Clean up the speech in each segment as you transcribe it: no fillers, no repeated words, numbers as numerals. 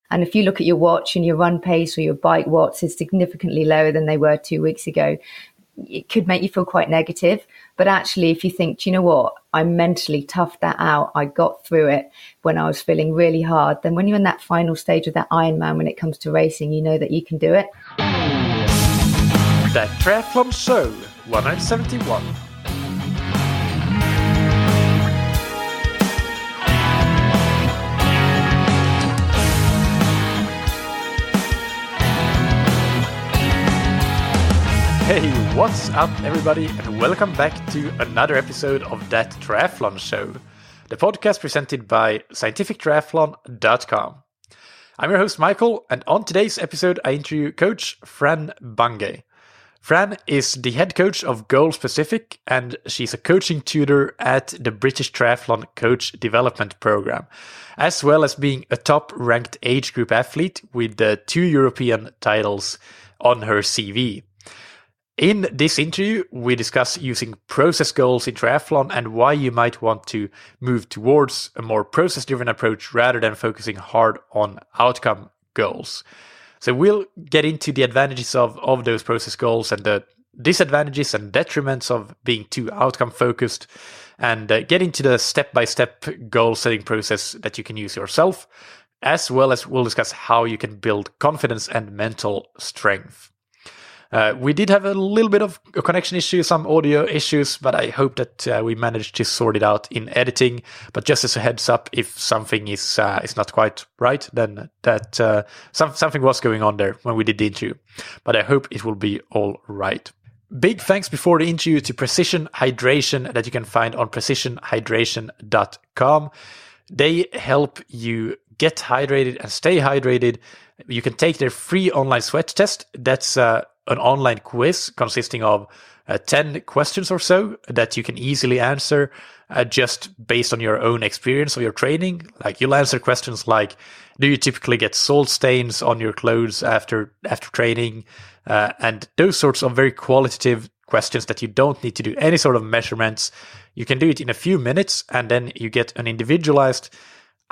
And if you look at your watch and your run pace or your bike watts is significantly lower than they were 2 weeks ago, it could make you feel quite negative. But actually, if you think, do you know what, I mentally toughed that out, I got through it when I was feeling really hard, then when you're in that final stage of that Ironman, when it comes to racing, you know that you can do it. That Triathlon Show 171. Hey, what's up everybody, and welcome back to another episode of That Triathlon Show, the podcast presented by scientifictriathlon.com. I'm your host Michael, and on today's episode I interview Coach Fran Bungay. Fran is the head coach of Goalspecific, and she's a coaching tutor at the British Triathlon Coach Development Program, as well as being a top-ranked age group athlete with 2 European titles on her CV. In this interview, we discuss using process goals in triathlon and why you might want to move towards a more process-driven approach rather than focusing hard on outcome goals. So we'll get into the advantages of those process goals and the disadvantages and detriments of being too outcome-focused, and get into the step-by-step goal-setting process that you can use yourself, as well as we'll discuss how you can build confidence and mental strength. We did have a little bit of a connection issue, some audio issues, but I hope that we managed to sort it out in editing. But just as a heads up, if something is not quite right, then that something was going on there when we did the interview. But I hope it will be all right. Big thanks before the interview to Precision Hydration that you can find on precisionhydration.com. They help you get hydrated and stay hydrated. You can take their free online sweat test. That's an online quiz consisting of 10 questions or so that you can easily answer just based on your own experience of your training. Like, you'll answer questions like, do you typically get salt stains on your clothes after training? And those sorts of very qualitative questions that you don't need to do any sort of measurements. You can do it in a few minutes, and then you get an individualized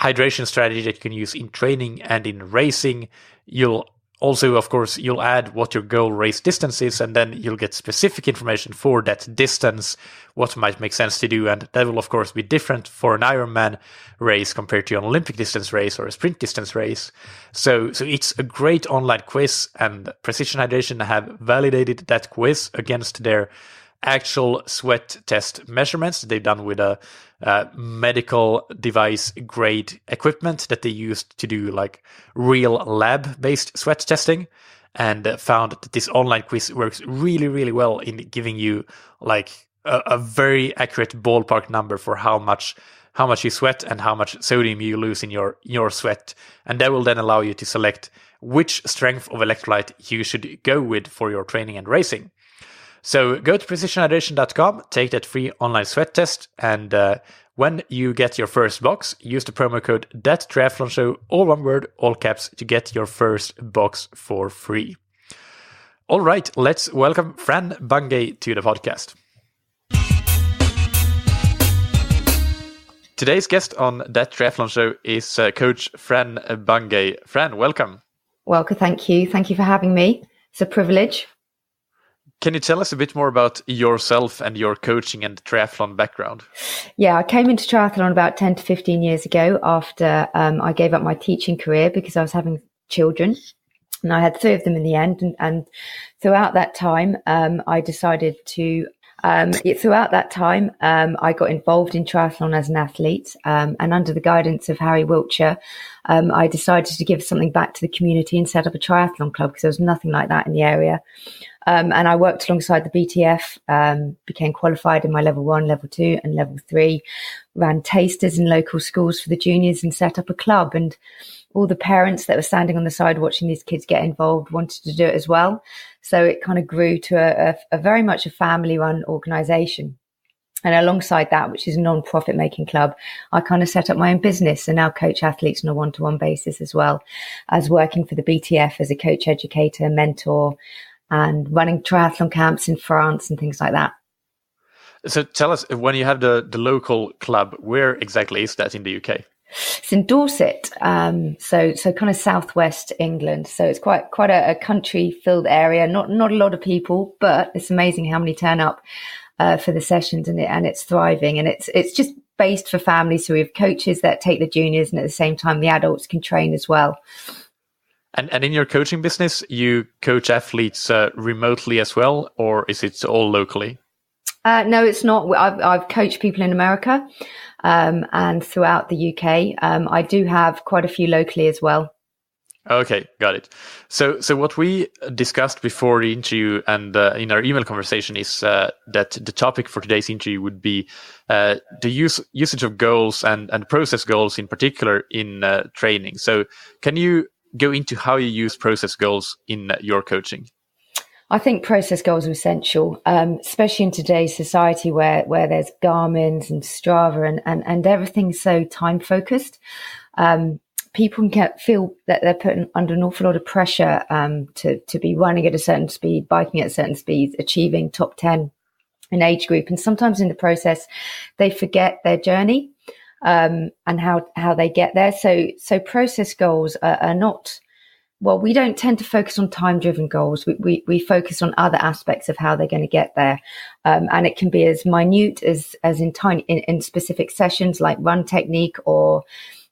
hydration strategy that you can use in training and in racing. You'll also, of course, you'll add what your goal race distance is, and then you'll get specific information for that distance, what might make sense to do. And that will, of course, be different for an Ironman race compared to an Olympic distance race or a sprint distance race. So it's a great online quiz, and Precision Hydration have validated that quiz against their actual sweat test measurements they've done with a medical device grade equipment that they used to do like real lab based sweat testing, and found that this online quiz works really, really well in giving you like a very accurate ballpark number for how much you sweat and how much sodium you lose in your sweat. And that will then allow you to select which strength of electrolyte you should go with for your training and racing. So go to precisionhydration.com, take that free online sweat test, and when you get your first box, use the promo code THATTRIATHLONSHOW, all one word, all caps, to get your first box for free. All right, let's welcome Fran Bungay to the podcast. Today's guest on That Triathlon Show is Coach Fran Bungay. Fran, welcome. Welcome, thank you. Thank you for having me. It's a privilege. Can you tell us a bit more about yourself and your coaching and triathlon background? Yeah, I came into triathlon about 10 to 15 years ago after I gave up my teaching career because I was having children. And I had 3 of them in the end. And throughout that time, I decided to... I got involved in triathlon as an athlete, and under the guidance of Harry Wiltshire, I decided to give something back to the community and set up a triathlon club because there was nothing like that in the area. And I worked alongside the BTF, became qualified in my level 1, level 2 and level 3, ran tasters in local schools for the juniors and set up a club. And all the parents that were standing on the side watching these kids get involved wanted to do it as well. So it kind of grew to a very much a family-run organisation. And alongside that, which is a non-profit making club, I kind of set up my own business and now coach athletes on a one-to-one basis, as well as working for the BTF as a coach, educator, mentor, and running triathlon camps in France and things like that. So tell us, when you have the local club, where exactly is that in the UK? It's in Dorset, so kind of southwest England. So it's quite a country-filled area. Not a lot of people, but it's amazing how many turn up for the sessions, and it's thriving, and it's just based for families. So we have coaches that take the juniors, and at the same time, the adults can train as well. And in your coaching business, you coach athletes remotely as well, or is it all locally? No, it's not. I've coached people in America and throughout the UK. I do have quite a few locally as well. Okay, got it. So what we discussed before the interview and in our email conversation is that the topic for today's interview would be the usage of goals and process goals in particular in training. So can you go into how you use process goals in your coaching? I think process goals are essential, especially in today's society where there's Garmin's and Strava and everything's so time focused. People can feel that they're put under an awful lot of pressure to be running at a certain speed, biking at a certain speed, achieving top 10 in age group. And sometimes in the process, they forget their journey and how they get there. So process goals are not, well, we don't tend to focus on time-driven goals. We focus on other aspects of how they're going to get there. And it can be as minute as in specific sessions like run technique or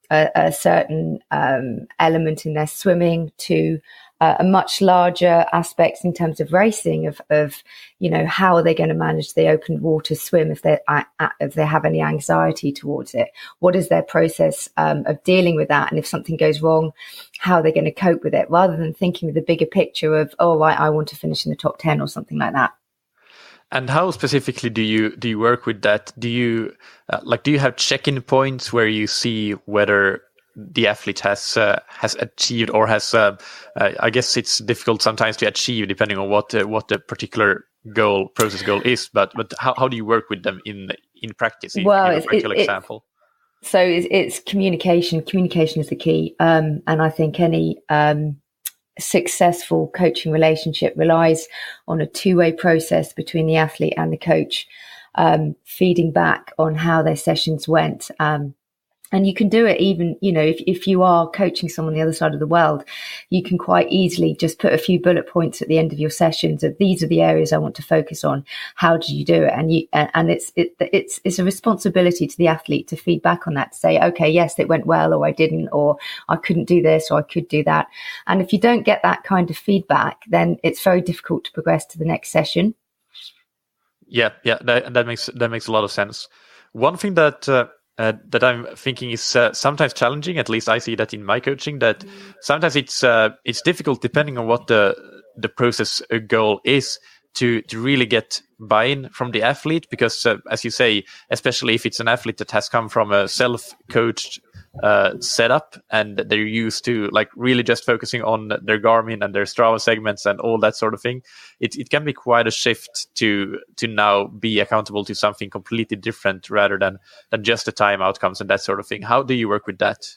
a certain element in their swimming to a much larger aspects in terms of racing of how are they going to manage the open water swim if they have any anxiety towards it. What is their process of dealing with that? And if something goes wrong, how are they going to cope with it, rather than thinking of the bigger picture of, I want to finish in the top 10 or something like that. And how specifically do you work with that? Do you have check-in points where you see whether the athlete has achieved or has? I guess it's difficult sometimes to achieve depending on what the particular process goal is. But how do you work with them in practice? Well, a practical example. So it's communication. Communication is the key, and I think any successful coaching relationship relies on a two-way process between the athlete and the coach, feeding back on how their sessions went. And you can do it even, if you are coaching someone on the other side of the world, you can quite easily just put a few bullet points at the end of your sessions of these are the areas I want to focus on. How did you do it? And it's a responsibility to the athlete to feed back on that, to say, okay, yes, it went well, or I didn't, or I couldn't do this, or I could do that. And if you don't get that kind of feedback, then it's very difficult to progress to the next session. Yeah, that makes a lot of sense. One thing that I'm thinking is sometimes challenging. At least I see that in my coaching. That sometimes it's difficult depending on what the process goal is to really get buy-in from the athlete, because as you say, especially if it's an athlete that has come from a self-coached setup and they're used to really just focusing on their Garmin and their Strava segments and all that sort of thing, it can be quite a shift to now be accountable to something completely different rather than just the time outcomes and that sort of thing. How do you work with that?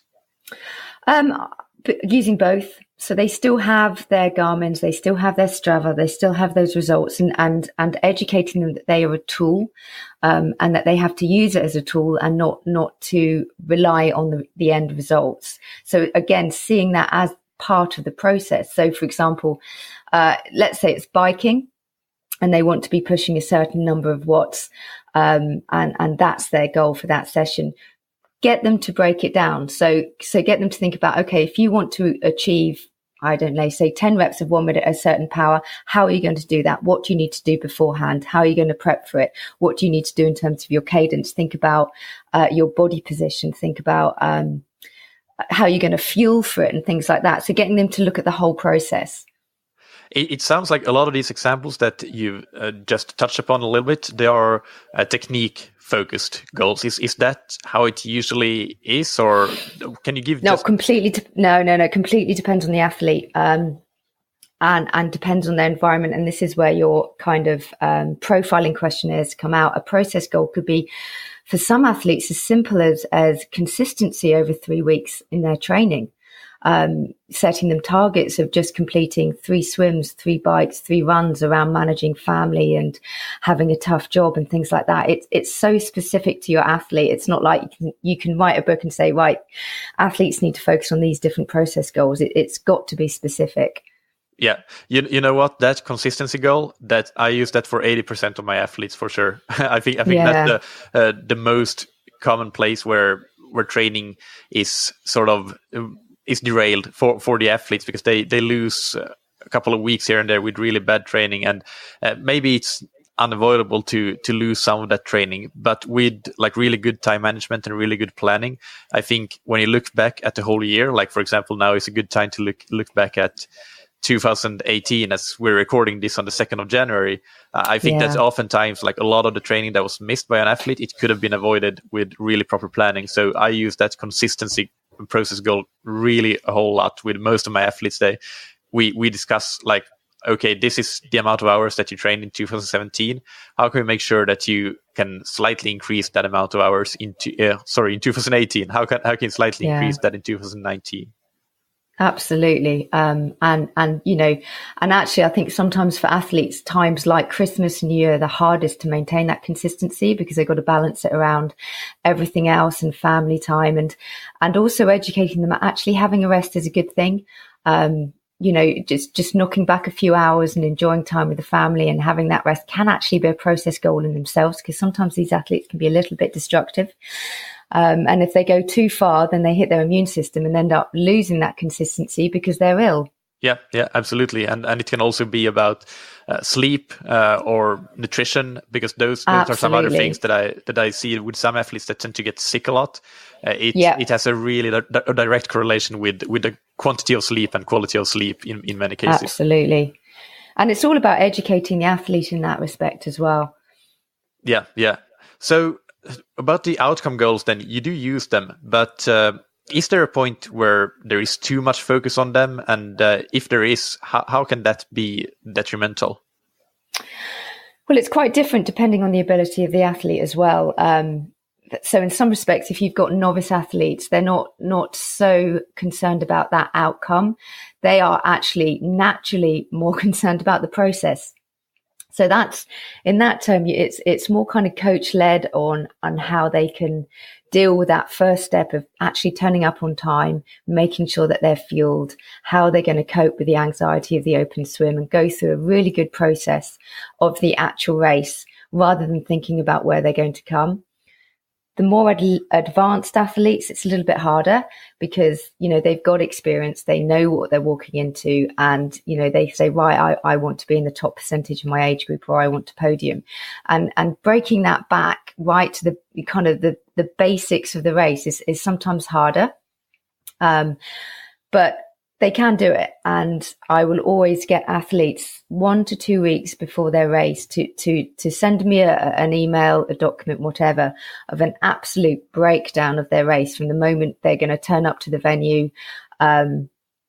Using both. So they still have their Garmins, they still have their Strava, they still have those results, and educating them that they are a tool, and that they have to use it as a tool and not to rely on the end results. So again, seeing that as part of the process. So for example, let's say it's biking and they want to be pushing a certain number of watts, and that's their goal for that session. Get them to break it down. So get them to think about, okay, if you want to achieve, I don't know, say 10 reps of 1 minute at a certain power, how are you going to do that? What do you need to do beforehand? How are you going to prep for it? What do you need to do in terms of your cadence? Think about your body position. Think about how you're going to fuel for it and things like that. So getting them to look at the whole process. It sounds like a lot of these examples that you just touched upon a little bit, they are technique-focused goals. Is that how it usually is, or can you give? Completely depends on the athlete, and depends on their environment. And this is where your kind of profiling questionnaires come out. A process goal could be, for some athletes, as simple as consistency over 3 weeks in their training. setting them targets of just completing 3 swims, 3 bikes, 3 runs, around managing family and having a tough job and things like that. It's so specific to your athlete. It's not like you can write a book and say, right, athletes need to focus on these different process goals. It's got to be specific. Yeah, you know what? That consistency goal, that I use that for 80% of my athletes for sure. I think that's the most common place where training is sort of is derailed for the athletes, because they lose a couple of weeks here and there with really bad training, and maybe it's unavoidable to lose some of that training, but with like really good time management and really good planning, I think when you look back at the whole year, like for example now is a good time to look back at 2018 as we're recording this on the 2nd of January. I think that's oftentimes like a lot of the training that was missed by an athlete, it could have been avoided with really proper planning. So I use that consistency process goal really a whole lot with most of my athletes. We discuss like, okay, this is the amount of hours that you trained in 2017. How can we make sure that you can slightly increase that amount of hours in 2018? How can you slightly increase that in 2019? Absolutely. And you know, and actually I think sometimes for athletes, times like Christmas and New Year are the hardest to maintain that consistency, because they've got to balance it around everything else and family time, and also educating them actually having a rest is a good thing. You know, just knocking back a few hours and enjoying time with the family and having that rest can actually be a process goal in themselves, because sometimes these athletes can be a little bit destructive. And if they go too far, then they hit their immune system and end up losing that consistency because they're ill. Yeah, absolutely. And it can also be about sleep or nutrition, because those are some other things that I see with some athletes that tend to get sick a lot. It has a really a direct correlation with the quantity of sleep and quality of sleep in many cases. Absolutely. And it's all about educating the athlete in that respect as well. Yeah. So about the outcome goals, then you do use them, but is there a point where there is too much focus on them? And if there is, how can that be detrimental? Well, it's quite different depending on the ability of the athlete as well. So in some respects, if you've got novice athletes, they're not so concerned about that outcome. They are actually naturally more concerned about the process. So that's, in that term, it's more kind of coach led on how they can deal with that first step of actually turning up on time, making sure that they're fueled, how they're going to cope with the anxiety of the open swim, and go through a really good process of the actual race rather than thinking about where they're going to come. The more advanced athletes, it's a little bit harder, because, you know, they've got experience, they know what they're walking into, and, you know, they say, right, I want to be in the top percentage of my age group, or I want to podium. And breaking that back right to the kind of the basics of the race is sometimes harder. But they can do it. And I will always get athletes 1 to 2 weeks before their race to send me an email, a document, whatever, of an absolute breakdown of their race, from the moment they're going to turn up to the venue,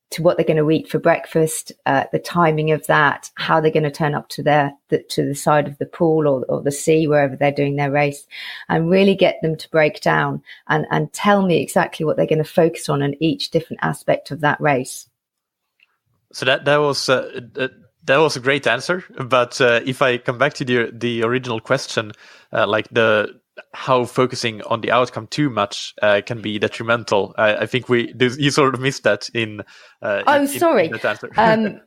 to what they're going to eat for breakfast, the timing of that, how they're going to turn up to the side of the pool or the sea, wherever they're doing their race, and really get them to break down and tell me exactly what they're going to focus on in each different aspect of that race. So that was a great answer. But if I come back to the original question, like how focusing on the outcome too much can be detrimental. I think you sort of missed that in. Sorry. In that answer.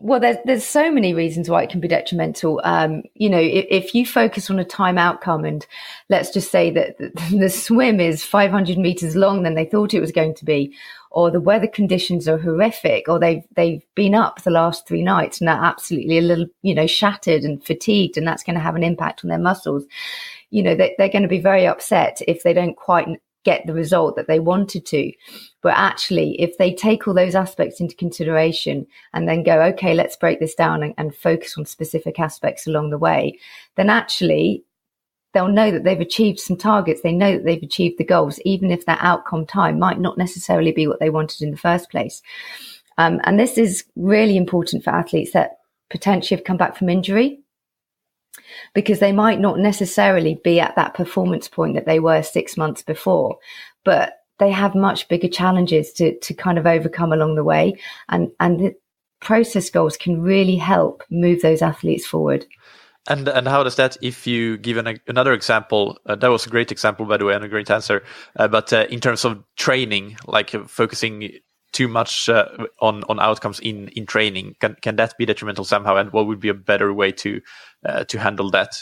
Well, there's so many reasons why it can be detrimental. You know, if you focus on a time outcome, and let's just say that the swim is 500 meters long than they thought it was going to be, or the weather conditions are horrific, or they've been up the last 3 nights and they're absolutely a little, you know, shattered and fatigued, and that's going to have an impact on their muscles. You know, they're going to be very upset if they don't quite get the result that they wanted to. But actually, if they take all those aspects into consideration and then go, okay, let's break this down and focus on specific aspects along the way, then actually they'll know that they've achieved some targets. They know that they've achieved the goals, even if that outcome time might not necessarily be what they wanted in the first place. And this is really important for athletes that potentially have come back from injury, because they might not necessarily be at that performance point that they were 6 months before, but they have much bigger challenges to kind of overcome along the way. And the process goals can really help move those athletes forward. And how does that, if you give another example, that was a great example, by the way, and a great answer, but in terms of training, like focusing too much on outcomes in training, can that be detrimental somehow? And what would be a better way to handle that?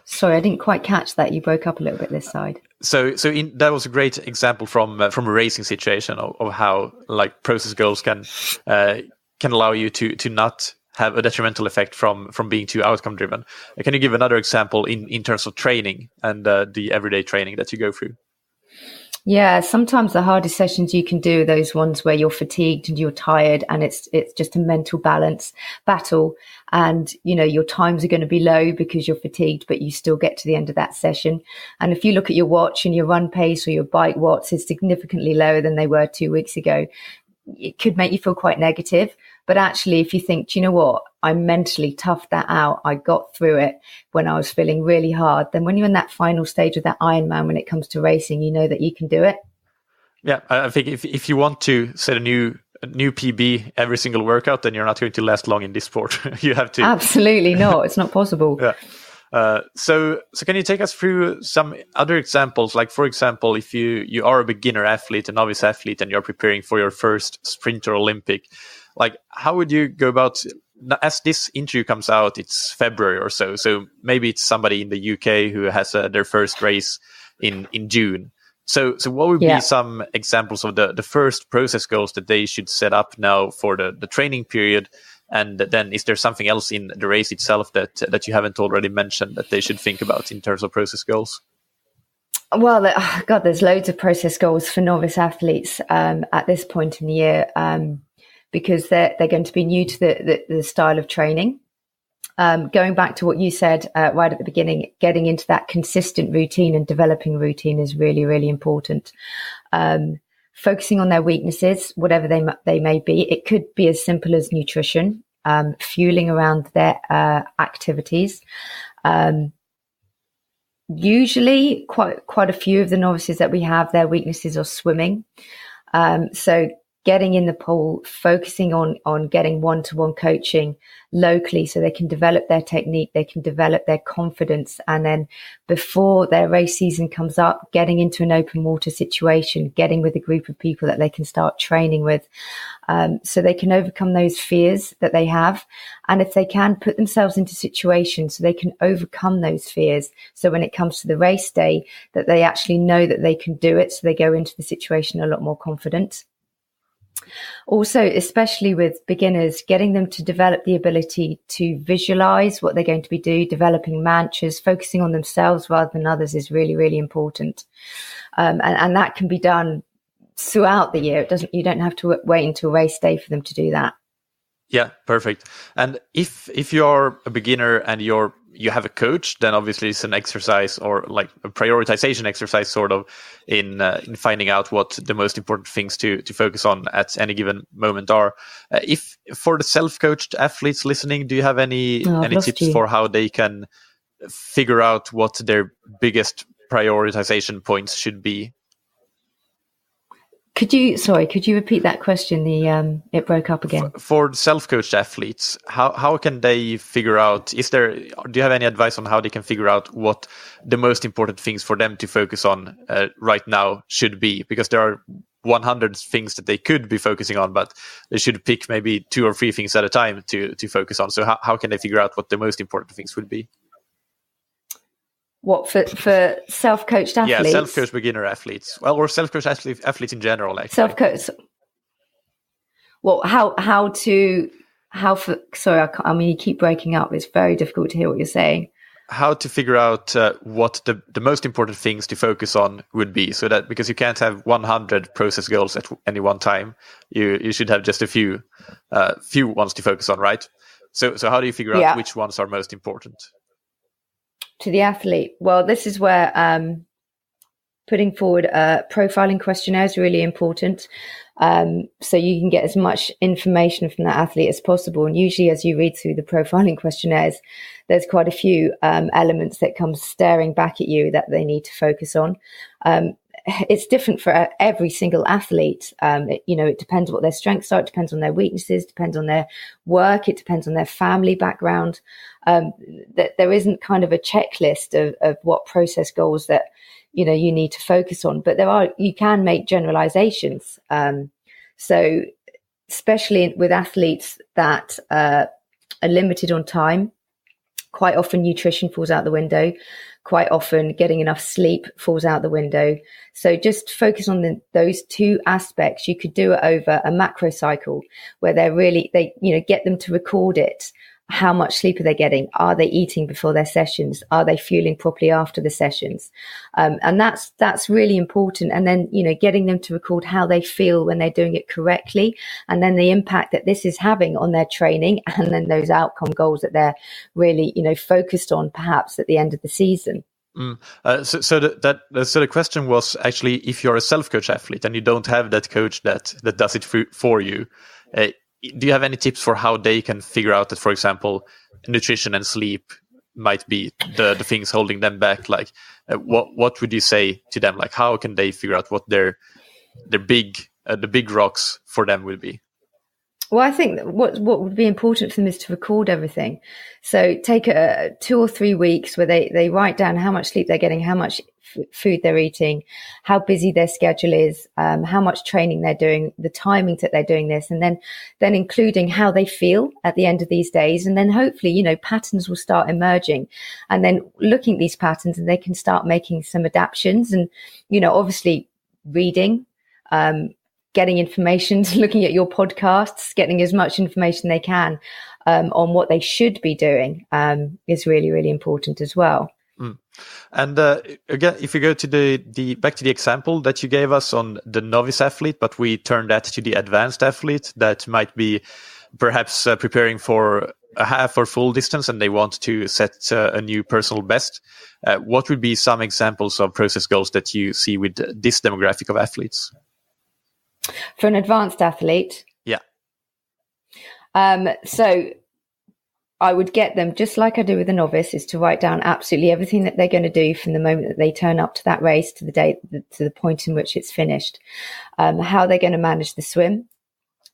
Sorry, I didn't quite catch that. You broke up a little bit this side. So that was a great example from a racing situation of how like process goals can allow you to not have a detrimental effect from being too outcome driven. Can you give another example in terms of training and the everyday training that you go through? Yeah, sometimes the hardest sessions you can do are those ones where you're fatigued and you're tired, and it's just a mental balance battle. And, you know, your times are going to be low because you're fatigued, but you still get to the end of that session. And if you look at your watch and your run pace or your bike watts is significantly lower than they were 2 weeks ago, it could make you feel quite negative. But actually, if you think, do you know what, I mentally toughed that out, I got through it when I was feeling really hard, then when you're in that final stage of that Ironman, when it comes to racing, you know that you can do it. Yeah, I think if you want to set a new PB every single workout, then you're not going to last long in this sport. You have to. Absolutely not. It's not possible. Yeah. So can you take us through some other examples? Like, for example, if you are a beginner athlete, a novice athlete, and you're preparing for your first sprint or Olympic, like, how would you go about, as this interview comes out, it's February or so. So maybe it's somebody in the UK who has their first race in June. So what would be some examples of the first process goals that they should set up now for the training period? And then is there something else in the race itself that you haven't already mentioned that they should think about in terms of process goals? Well, there's loads of process goals for novice athletes at this point in the year, because they're going to be new to the style of training. Going back to what you said right at the beginning, getting into that consistent routine and developing routine is really, really important. Focusing on their weaknesses, whatever they may be. It could be as simple as nutrition, fueling around their activities. Usually, quite a few of the novices that we have, their weaknesses are swimming. So getting in the pool, focusing on getting one-to-one coaching locally so they can develop their technique, they can develop their confidence. And then before their race season comes up, getting into an open water situation, getting with a group of people that they can start training with, so they can overcome those fears that they have. And if they can, put themselves into situations so they can overcome those fears. So when it comes to the race day, that they actually know that they can do it. So they go into the situation a lot more confident. Also, especially with beginners, getting them to develop the ability to visualize what they're going to be doing, developing mantras, focusing on themselves rather than others is really, really important. And that can be done throughout the year. You don't have to wait until race day for them to do that. Yeah, perfect. And if you're a beginner and you have a coach, then obviously it's an exercise or like a prioritization exercise sort of in finding out what the most important things to focus on at any given moment are. If for the self-coached athletes listening, do you have any tips for how they can figure out what their biggest prioritization points should be? Could you repeat that question? It broke up again. For self-coached athletes, how can they figure out, do you have any advice on how they can figure out what the most important things for them to focus on right now should be? Because there are 100 things that they could be focusing on, but they should pick maybe 2 or 3 things at a time to focus on. So how can they figure out what the most important things would be? What, for self-coached athletes? Yeah, self-coached beginner athletes. Well, or self-coached athletes in general, actually. Self-coached. Well, you keep breaking up. It's very difficult to hear what you're saying. How to figure out what the most important things to focus on would be, so that, because you can't have 100 process goals at any one time, you should have just a few ones to focus on, right? So how do you figure out which ones are most important? To the athlete? Well, this is where putting forward a profiling questionnaire is really important. So you can get as much information from that athlete as possible. And usually as you read through the profiling questionnaires, there's quite a few elements that come staring back at you that they need to focus on. It's different for every single athlete. It depends what their strengths are. It depends on their weaknesses, depends on their work. It depends on their family background. That there isn't kind of a checklist of what process goals that, you need to focus on, but you can make generalizations. So especially with athletes that are limited on time, quite often nutrition falls out the window. Quite often getting enough sleep falls out the window. So just focus on those two aspects. You could do it over a macro cycle where they get them to record it. How much sleep are they getting? Are they eating before their sessions? Are they fueling properly after the sessions? And that's really important. And then, getting them to record how they feel when they're doing it correctly, and then the impact that this is having on their training, and then those outcome goals that they're really, focused on perhaps at the end of the season. So the question was actually, if you're a self-coach athlete and you don't have that coach that does it for you, do you have any tips for how they can figure out that, for example, nutrition and sleep might be the things holding them back? Like, what would you say to them? Like, how can they figure out what the big rocks for them will be? Well, I think that what would be important for them is to record everything. So take 2 or 3 weeks where they write down how much sleep they're getting, how much food they're eating, how busy their schedule is, how much training they're doing, the timings that they're doing this, and then including how they feel at the end of these days. And then hopefully, patterns will start emerging, and then looking at these patterns, and they can start making some adaptations. And, obviously reading, getting information, looking at your podcasts, getting as much information they can on what they should be doing is really, really important as well. And again, if you go to the back to the example that you gave us on the novice athlete, but we turn that to the advanced athlete that might be perhaps preparing for a half or full distance and they want to set a new personal best, what would be some examples of process goals that you see with this demographic of athletes? For an advanced athlete? Yeah. So I would get them, just like I do with a novice, is to write down absolutely everything that they're going to do from the moment that they turn up to that race to the point in which it's finished. How they're going to manage the swim,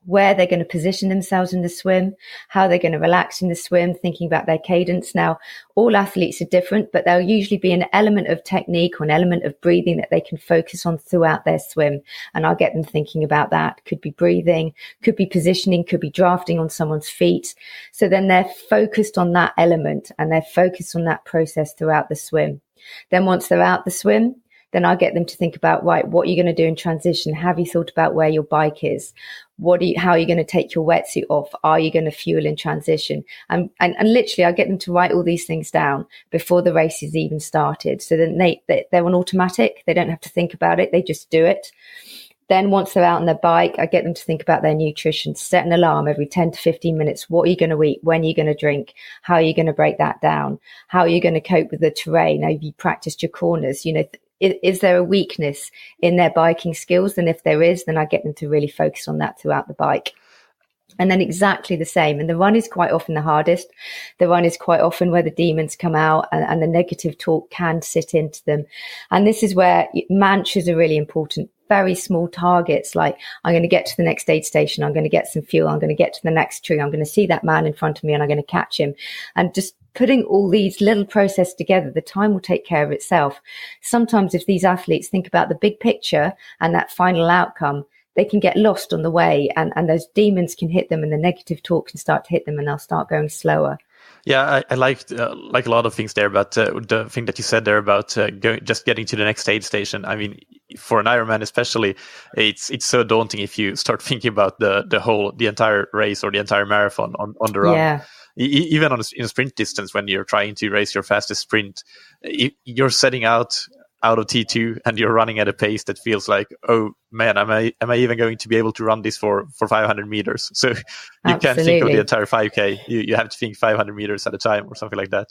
where they're going to position themselves in the swim, how they're going to relax in the swim, thinking about their cadence. Now, all athletes are different, but there'll usually be an element of technique or an element of breathing that they can focus on throughout their swim. And I'll get them thinking about that. Could be breathing, could be positioning, could be drafting on someone's feet. So then they're focused on that element and they're focused on that process throughout the swim. Then once they're out the swim, then I'll get them to think about, right, what are you going to do in transition? Have you thought about where your bike is? How are you going to take your wetsuit off? Are you going to fuel in transition? And literally I get them to write all these things down before the race is even started. So then they're on automatic. They don't have to think about it. They just do it. Then once they're out on their bike, I get them to think about their nutrition, set an alarm every 10 to 15 minutes. What are you going to eat? When are you going to drink? How are you going to break that down? How are you going to cope with the terrain? Have you practiced your corners? Is there a weakness in their biking skills? And if there is, then I get them to really focus on that throughout the bike. And then exactly the same. And the run is quite often the hardest. The run is quite often where the demons come out and the negative talk can sit into them. And this is where mantras are really important. Very small targets, like I'm going to get to the next aid station. I'm going to get some fuel. I'm going to get to the next tree. I'm going to see that man in front of me and I'm going to catch him. And just putting all these little processes together, the time will take care of itself. Sometimes if these athletes think about the big picture and that final outcome, they can get lost on the way and those demons can hit them and the negative talk can start to hit them and they'll start going slower. Yeah, I liked a lot of things there, but the thing that you said there about just getting to the next aid station. I mean, for an Ironman especially, it's so daunting if you start thinking about the entire race or the entire marathon on the run. Yeah. Even in a sprint distance, when you're trying to race your fastest sprint, you're setting out of T2 and you're running at a pace that feels like, oh man, am I even going to be able to run this for 500 meters? So you can't think of the entire 5K. You have to think 500 meters at a time or something like that.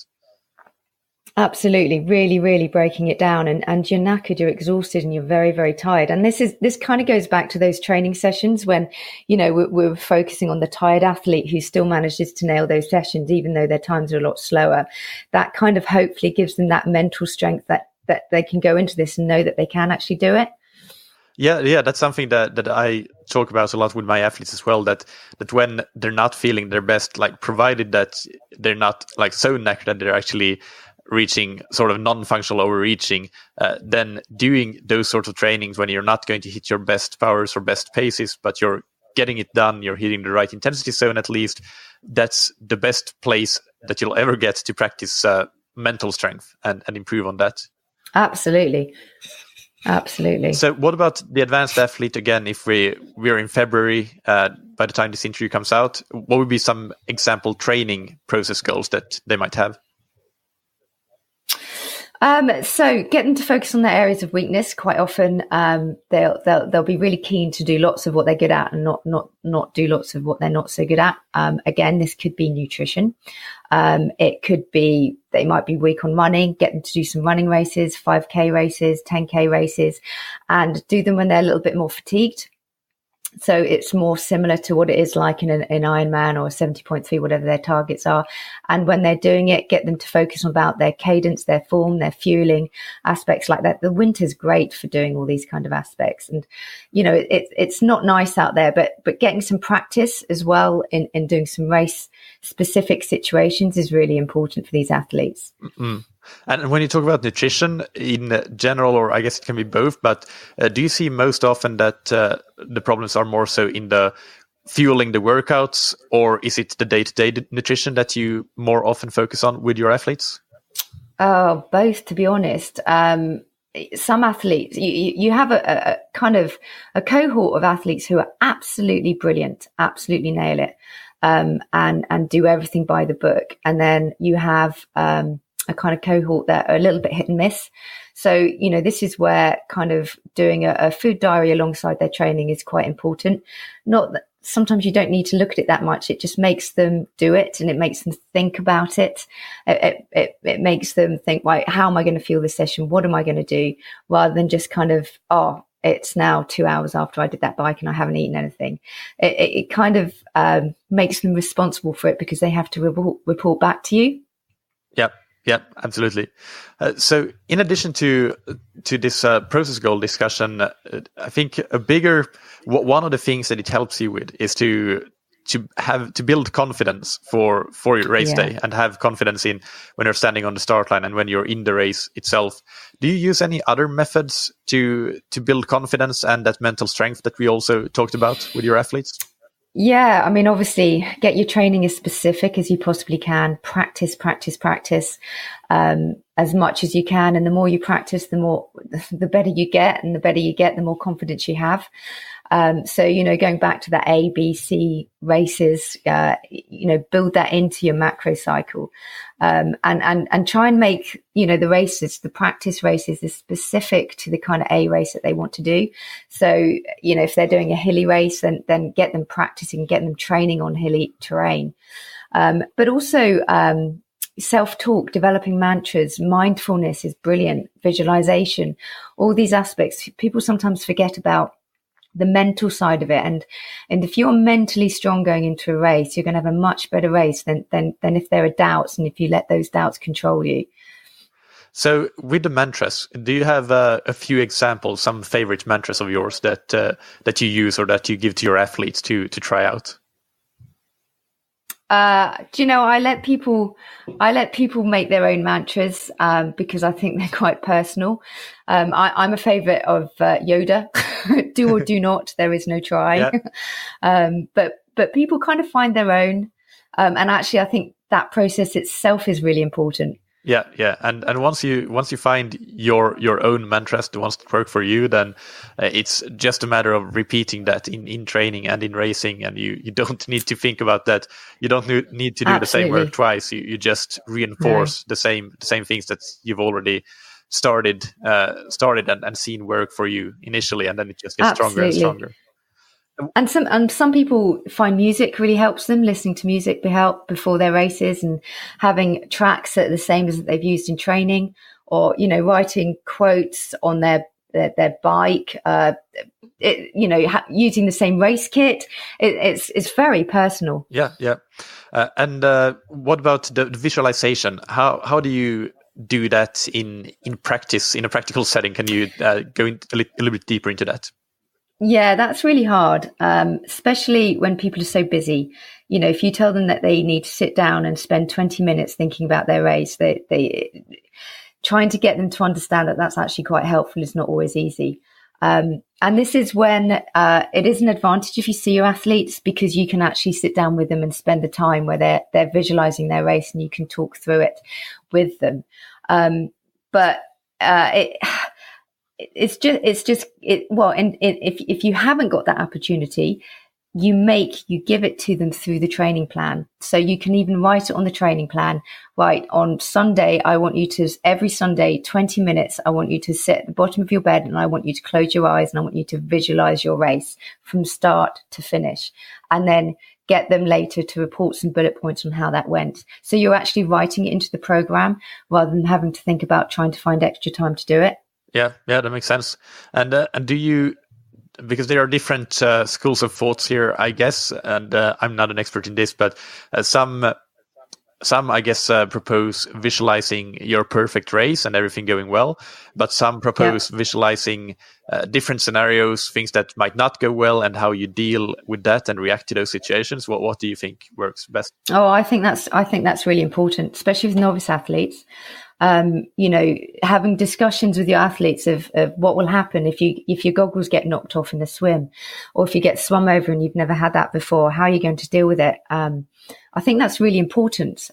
Absolutely, really, really breaking it down, and you're knackered, you're exhausted, and you're very, very tired. And this kind of goes back to those training sessions when, we're focusing on the tired athlete who still manages to nail those sessions, even though their times are a lot slower. That kind of hopefully gives them that mental strength that they can go into this and know that they can actually do it. Yeah, that's something that I talk about a lot with my athletes as well. That when they're not feeling their best, like provided that they're not like so knackered that they're actually reaching sort of non-functional overreaching, then doing those sorts of trainings when you're not going to hit your best powers or best paces, but you're getting it done, you're hitting the right intensity zone at least, that's the best place that you'll ever get to practice mental strength and improve on that. Absolutely. So what about the advanced athlete again? If we're in February, by the time this interview comes out, what would be some example training process goals that they might have? So get them to focus on their areas of weakness. Quite often, they'll be really keen to do lots of what they're good at and not do lots of what they're not so good at. Again, this could be nutrition. It could be they might be weak on running. Get them to do some running races, 5K races, 10K races, and do them when they're a little bit more fatigued. So it's more similar to what it is like in an Ironman or 70.3, whatever their targets are. And when they're doing it, get them to focus on about their cadence, their form, their fueling, aspects like that. The winter's great for doing all these kind of aspects. And, it's not nice out there, but getting some practice as well in doing some race specific situations is really important for these athletes. Mm-hmm. And when you talk about nutrition in general, or I guess it can be both, but do you see most often that the problems are more so in the fueling the workouts, or is it the day-to-day nutrition that you more often focus on with your athletes? Both, to be honest. Some athletes, you have a kind of a cohort of athletes who are absolutely brilliant, absolutely nail it, and do everything by the book. And then you have a kind of cohort that are a little bit hit and miss. So, this is where kind of doing a food diary alongside their training is quite important. Not that sometimes you don't need to look at it that much. It just makes them do it, and it makes them think about it. It makes them think, right, how am I going to fuel this session? What am I going to do? Rather than just kind of, it's now 2 hours after I did that bike and I haven't eaten anything. It kind of makes them responsible for it because they have to report back to you. Yeah, absolutely. So in addition to this process goal discussion, I think one of the things that it helps you with is to build confidence for your race day, and have confidence in when you're standing on the start line and when you're in the race itself. Do you use any other methods to build confidence and that mental strength that we also talked about with your athletes? Yeah, I mean, obviously, get your training as specific as you possibly can. Practice as much as you can. And the more you practice, the better you get. And the better you get, the more confidence you have. So, going back to that A, B, C races, build that into your macro cycle. And try and make, the races, the practice races is specific to the kind of A race that they want to do. So, if they're doing a hilly race, then get them practicing, get them training on hilly terrain. But also, self-talk, developing mantras, mindfulness is brilliant, visualization, all these aspects. People sometimes forget about the mental side of it. And if you're mentally strong going into a race, you're going to have a much better race than if there are doubts and if you let those doubts control you. So with the mantras, do you have a few examples, some favorite mantras of yours that you use or that you give to your athletes to try out? I let people make their own mantras because I think they're quite personal. I'm a favorite of Yoda. Do or do not, there is no try. Yeah. But people kind of find their own, and actually I think that process itself is really important. Yeah, and once you find your own mantras, the ones that work for you, then it's just a matter of repeating that in training and in racing, and you don't need to think about that. You don't need to do the same work twice. You just reinforce the same things that you've already started and seen work for you initially, and then it just gets stronger and stronger. And some people find music really helps them, listening to music help before their races, and having tracks that are the same as they've used in training, or, you know, writing quotes on their bike, using the same race kit. It's very personal. Yeah. And what about the visualization? How do you do that in practice, in a practical setting? Can you go a little bit deeper into that? Yeah, that's really hard, especially when people are so busy. You know, if you tell them that they need to sit down and spend 20 minutes thinking about their race, they trying to get them to understand that that's actually quite helpful is not always easy. And this is when it is an advantage if you see your athletes, because you can actually sit down with them and spend the time where they're visualizing their race, and you can talk through it with them. If you haven't got that opportunity, you give it to them through the training plan. So you can even write it on the training plan. Right, on Sunday, I want you to, every Sunday, 20 minutes, I want you to sit at the bottom of your bed, and I want you to close your eyes, and I want you to visualize your race from start to finish, and then get them later to report some bullet points on how that went. So you're actually writing it into the program rather than having to think about trying to find extra time to do it. Yeah, that makes sense. And do you, because there are different schools of thoughts here, I guess, and I'm not an expert in this, but some I guess propose visualizing your perfect race and everything going well, but some propose visualizing different scenarios, things that might not go well, and how you deal with that and react to those situations. What do you think works best? Oh, I think that's really important, especially with novice athletes. Having discussions with your athletes of what will happen if your goggles get knocked off in the swim, or if you get swum over and you've never had that before, how are you going to deal with it? I think that's really important.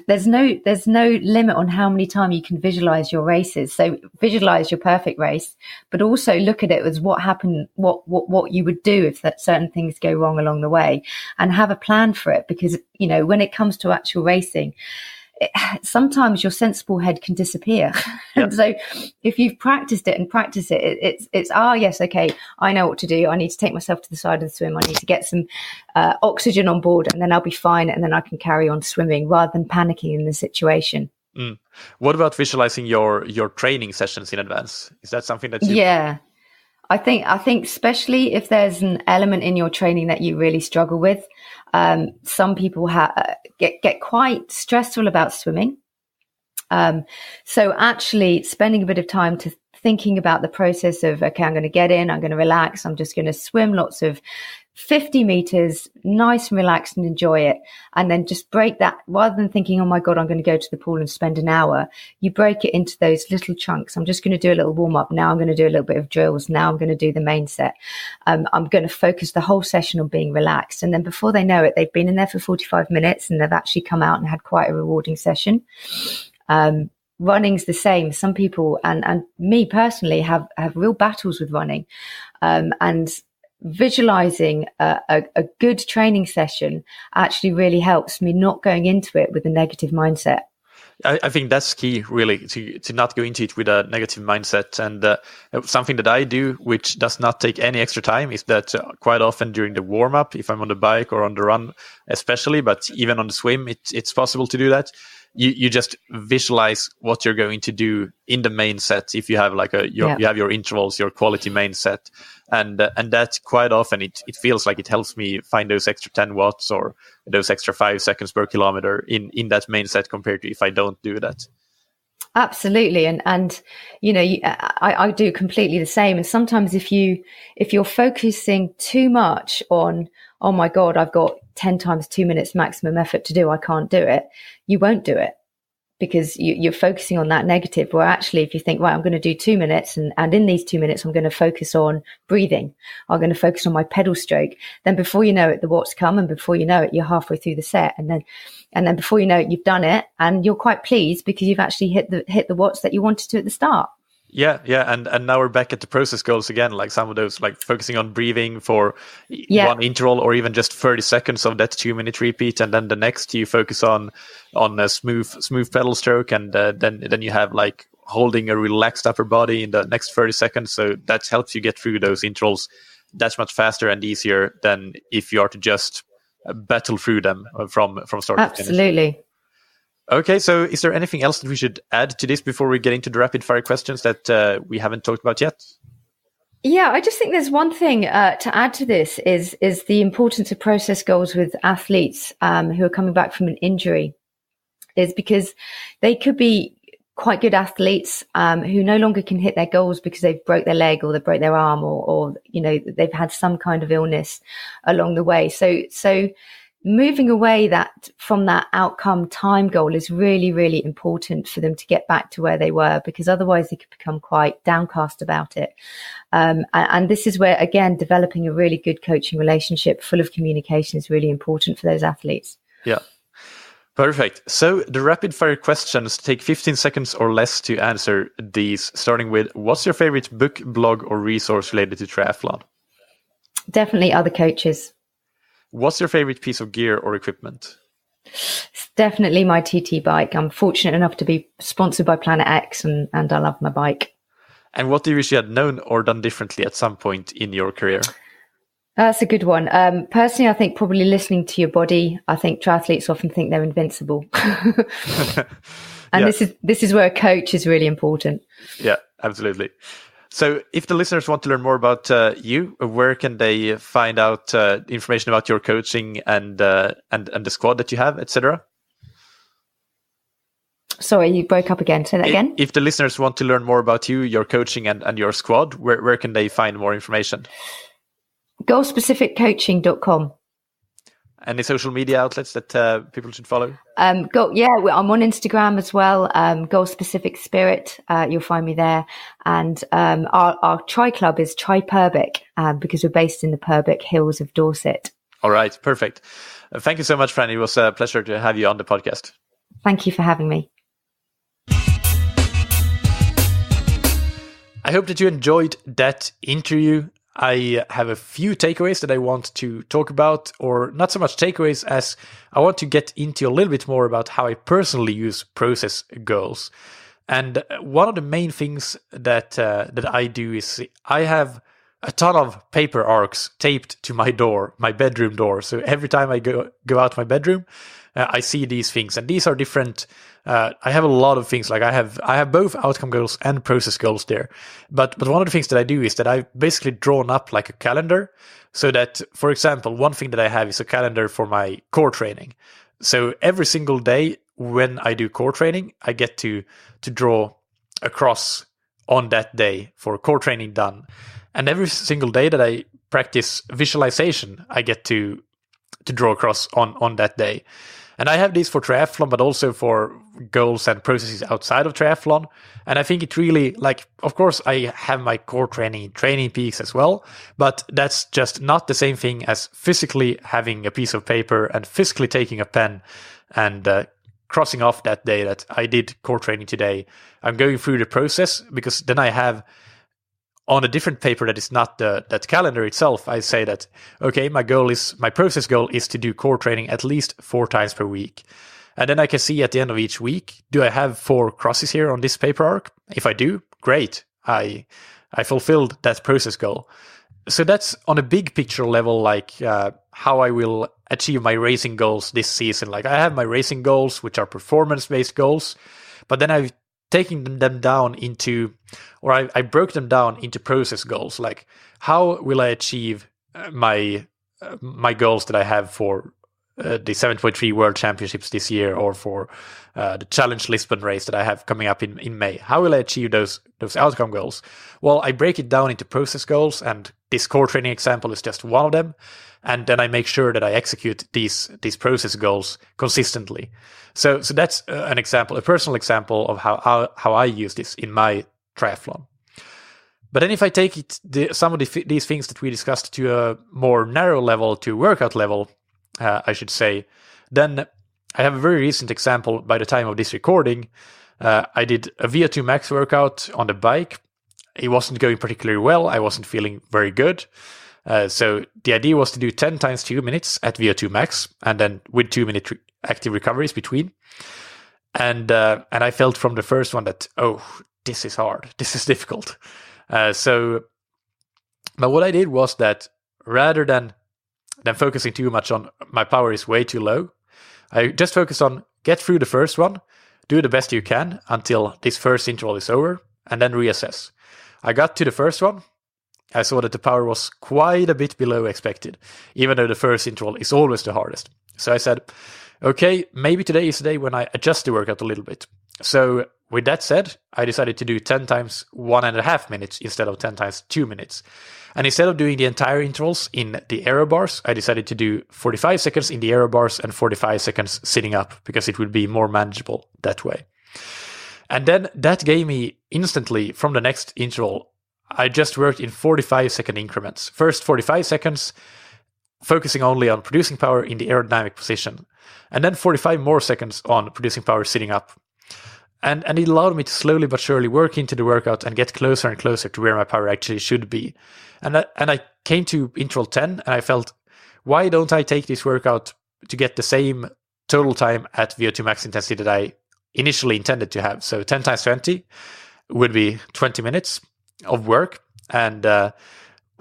There's no limit on how many times you can visualize your races. So visualize your perfect race, but also look at it as what happened, what you would do if that certain things go wrong along the way, and have a plan for it. Because, you know, when it comes to actual racing, sometimes your sensible head can disappear. And so if you've practiced it, it's yes, okay, I know what to do. I need to take myself to the side of the swim. I need to get some oxygen on board, and then I'll be fine, and then I can carry on swimming rather than panicking in the situation. What about visualizing your training sessions in advance? Is that something that you... Yeah, I think especially if there's an element in your training that you really struggle with. Some people get quite stressful about swimming. So actually spending a bit of time to thinking about the process of, okay, I'm going to get in, I'm going to relax, I'm just going to swim lots of 50 meters, nice and relaxed, and enjoy it. And then just break that, rather than thinking, oh my God, I'm going to go to the pool and spend an hour. You break it into those little chunks. I'm just going to do a little warm up. Now I'm going to do a little bit of drills. Now I'm going to do the main set. I'm going to focus the whole session on being relaxed. And then before they know it, they've been in there for 45 minutes and they've actually come out and had quite a rewarding session. Running's the same. Some people, and me personally, have real battles with running. And visualizing a good training session actually really helps me not going into it with a negative mindset. I think that's key, really, to not go into it with a negative mindset. And something that I do, which does not take any extra time, is that quite often during the warm-up, if I'm on the bike or on the run especially, but even on the swim, it's possible to do that. You just visualize what you're going to do in the main set. If you have you have your intervals, your quality main set, and that quite often it feels like it helps me find those extra 10 watts or those extra 5 seconds per kilometer in that main set compared to if I don't do that. Absolutely, and you know, I do completely the same. And sometimes if you're focusing too much on, oh my God, I've got 10 times 2 minutes maximum effort to do, I can't do it, you won't do it, because you're focusing on that negative. Where actually, if you think, right, I'm going to do 2 minutes, and in these 2 minutes, I'm going to focus on breathing, I'm going to focus on my pedal stroke, then before you know it, the watts come, and before you know it, you're halfway through the set, and then before you know it, you've done it, and you're quite pleased because you've actually hit the watts that you wanted to at the start. Yeah, and now we're back at the process goals again, like some of those, like focusing on breathing for one interval, or even just 30 seconds of that 2 minute repeat, and then the next you focus on a smooth pedal stroke, and then you have like holding a relaxed upper body in the next 30 seconds. So that helps you get through those intervals that's much faster and easier than if you are to just battle through them from start to finish. Absolutely. Okay, so is there anything else that we should add to this before we get into the rapid fire questions that we haven't talked about yet? Yeah, I just think there's one thing to add to this is the importance of process goals with athletes who are coming back from an injury, is because they could be quite good athletes who no longer can hit their goals because they've broke their leg or they broke their arm or they've had some kind of illness along the way. So moving away from that outcome time goal is really, really important for them to get back to where they were, because otherwise they could become quite downcast about it. And this is where, again, developing a really good coaching relationship full of communication is really important for those athletes. Yeah. Perfect. So the rapid fire questions take 15 seconds or less to answer these, starting with, what's your favorite book, blog, or resource related to triathlon? Definitely other coaches. What's your favorite piece of gear or equipment? It's definitely my TT bike. I'm fortunate enough to be sponsored by Planet X, and I love my bike. And what do you wish you had known or done differently at some point in your career? That's a good one. Personally, I think probably listening to your body. I think triathletes often think they're invincible. And this is where a coach is really important. Yeah, absolutely. So if the listeners want to learn more about you, where can they find out information about your coaching and the squad that you have, etc.? Sorry, you broke up again. Say that again. If the listeners want to learn more about you, your coaching and your squad, where can they find more information? Goalspecificcoaching.com. Any social media outlets that people should follow? I'm on Instagram as well. Goalspecific Spirit. You'll find me there. And our tri club is Tri-Purbeck because we're based in the Purbeck Hills of Dorset. All right, perfect. Thank you so much, Fran. It was a pleasure to have you on the podcast. Thank you for having me. I hope that you enjoyed that interview. I have a few takeaways that I want to talk about, or not so much takeaways as I want to get into a little bit more about how I personally use process goals. And one of the main things that I do is I have a ton of paper arcs taped to my door, my bedroom door. So every time I go out my bedroom, I see these things, and these are different. I have a lot of things. Like I have both outcome goals and process goals there. But one of the things that I do is that I've basically drawn up like a calendar, so that, for example, one thing that I have is a calendar for my core training. So every single day when I do core training, I get to draw a cross on that day for core training done. And every single day that I practice visualization, I get to draw a cross on that day. And I have these for triathlon, but also for goals and processes outside of triathlon. And I think it really, of course, I have my core training peaks as well, but that's just not the same thing as physically having a piece of paper and physically taking a pen and crossing off that day that I did core training today. I'm going through the process, because then I have on a different paper that is not that calendar itself, I say that, okay, my process goal is to do core training at least 4 times per week. And then I can see at the end of each week, do I have 4 crosses here on this paper arc? If I do, great. I fulfilled that process goal. So that's on a big picture level, how I will achieve my racing goals this season. I have my racing goals, which are performance-based goals, but then I've taking them down into, or I broke them down into process goals. Like, how will I achieve my goals that I have for the 7.3 World Championships this year, or for the Challenge Lisbon race that I have coming up in May? How will I achieve those outcome goals? Well, I break it down into process goals, and this core training example is just one of them. And then I make sure that I execute these process goals consistently. So that's an example, a personal example of how I use this in my triathlon. But then if I take some of these things that we discussed to a more narrow level, to workout level, I should say, then I have a very recent example. By the time of this recording, I did a VO2 max workout on the bike. It wasn't going particularly well. I wasn't feeling very good. So the idea was to do 10 times 2 minutes at VO2 max, and then with 2-minute active recoveries between. And I felt from the first one that, oh, this is hard. This is difficult. So But what I did was that rather than focusing too much on my power is way too low, I just focused on get through the first one, do the best you can until this first interval is over, and then reassess. I got to the first one. I saw that the power was quite a bit below expected, even though the first interval is always the hardest. So I said, okay, maybe today is the day when I adjust the workout a little bit. So with that said, I decided to do 10 times 1.5 minutes instead of 10 times 2 minutes. And instead of doing the entire intervals in the aero bars, I decided to do 45 seconds in the aero bars and 45 seconds sitting up, because it would be more manageable that way. And then that gave me instantly, from the next interval, I just worked in 45-second increments. First 45 seconds, focusing only on producing power in the aerodynamic position. And then 45 more seconds on producing power sitting up. And it allowed me to slowly but surely work into the workout and get closer and closer to where my power actually should be. And I came to interval 10 and I felt, why don't I take this workout to get the same total time at VO2 max intensity that I initially intended to have? So 10 times 20 would be 20 minutes of work. And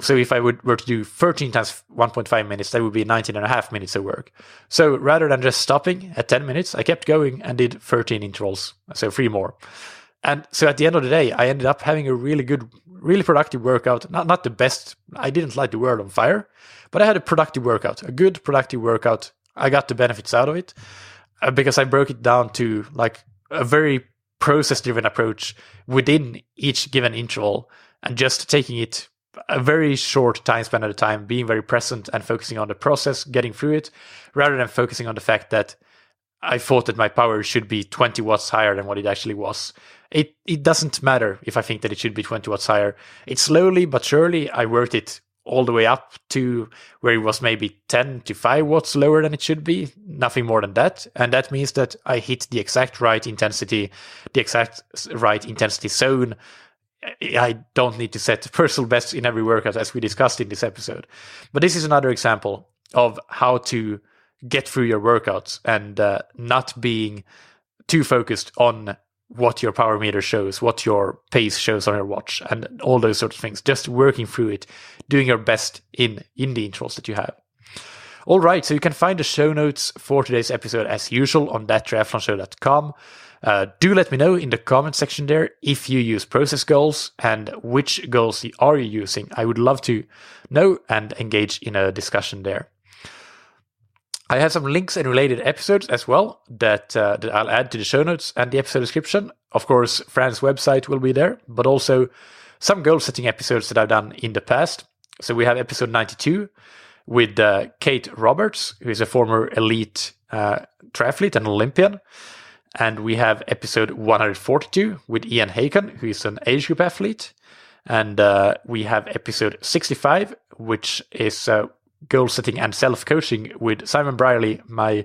so if I were to do 13 times 1.5 minutes, that would be 19.5 minutes of work. So rather than just stopping at 10 minutes, I kept going and did 13 intervals, so 3 more. And so at the end of the day, I ended up having a really good, really productive workout. Not the best. I didn't light the world on fire, but I had a productive workout, a good productive workout. I got the benefits out of it because I broke it down to like a very process-driven approach within each given interval and just taking it a very short time span at a time, being very present and focusing on the process, getting through it, rather than focusing on the fact that I thought that my power should be 20 watts higher than what it actually was. It doesn't matter if I think that it should be 20 watts higher. It's slowly but surely I worked it all the way up to where it was maybe 10 to 5 watts lower than it should be, nothing more than that. And that means that I hit the exact right intensity, the exact right intensity zone. I don't need to set personal bests in every workout, as we discussed in this episode. But this is another example of how to get through your workouts and not being too focused on what your power meter shows, what your pace shows on your watch, and all those sorts of things. Just working through it, doing your best in the intervals that you have. All right, so you can find the show notes for today's episode as usual on thattriathlonshow.com. Do let me know in the comment section there if you use process goals and which goals are you using. I would love to know and engage in a discussion there. I have some links and related episodes as well that I'll add to the show notes and the episode description. Of course, Fran's website will be there, but also some goal setting episodes that I've done in the past. So we have episode 92 with Kate Roberts, who is a former elite triathlete and Olympian. And we have episode 142 with Ian Haken, who is an age group athlete. And we have episode 65, which is goal setting and self-coaching with Simon Brierley, my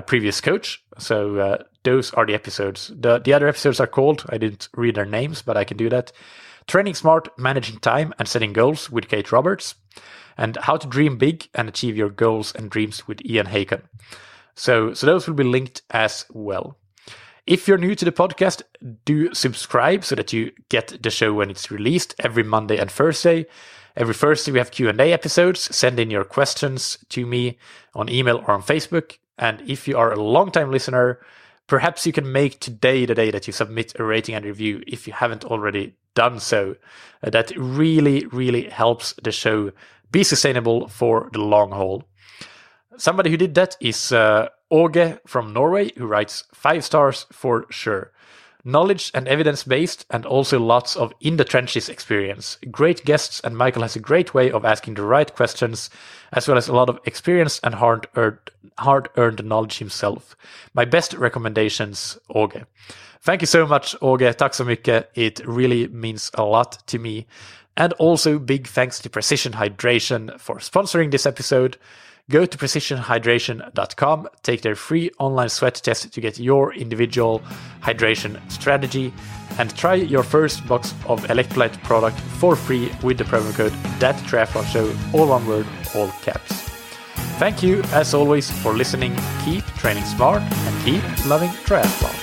previous coach. So those are the episodes. The other episodes are called, I didn't read their names, but I can do that. Training Smart, Managing Time and Setting Goals with Kate Roberts. And How to Dream Big and Achieve Your Goals and Dreams with Ian Haken. So those will be linked as well. If you're new to the podcast, do subscribe so that you get the show when it's released every Monday and Thursday. Every Thursday we have Q&A episodes. Send in your questions to me on email or on Facebook. And if you are a long-time listener, perhaps you can make today the day that you submit a rating and review if you haven't already done so. That really, really helps the show be sustainable for the long haul. Somebody who did that is Åge from Norway, who writes 5 stars for sure. Knowledge and evidence-based, and also lots of in-the-trenches experience. Great guests, and Michael has a great way of asking the right questions, as well as a lot of experience and hard-earned knowledge himself. My best recommendations, Åge. Thank you so much, Åge. Tack så mycket. It really means a lot to me. And also big thanks to Precision Hydration for sponsoring this episode. Go to precisionhydration.com, take their free online sweat test to get your individual hydration strategy, and try your first box of electrolyte product for free with the promo code ThatTriathlonShow, all one word, all caps. Thank you, as always, for listening. Keep training smart and keep loving triathlon.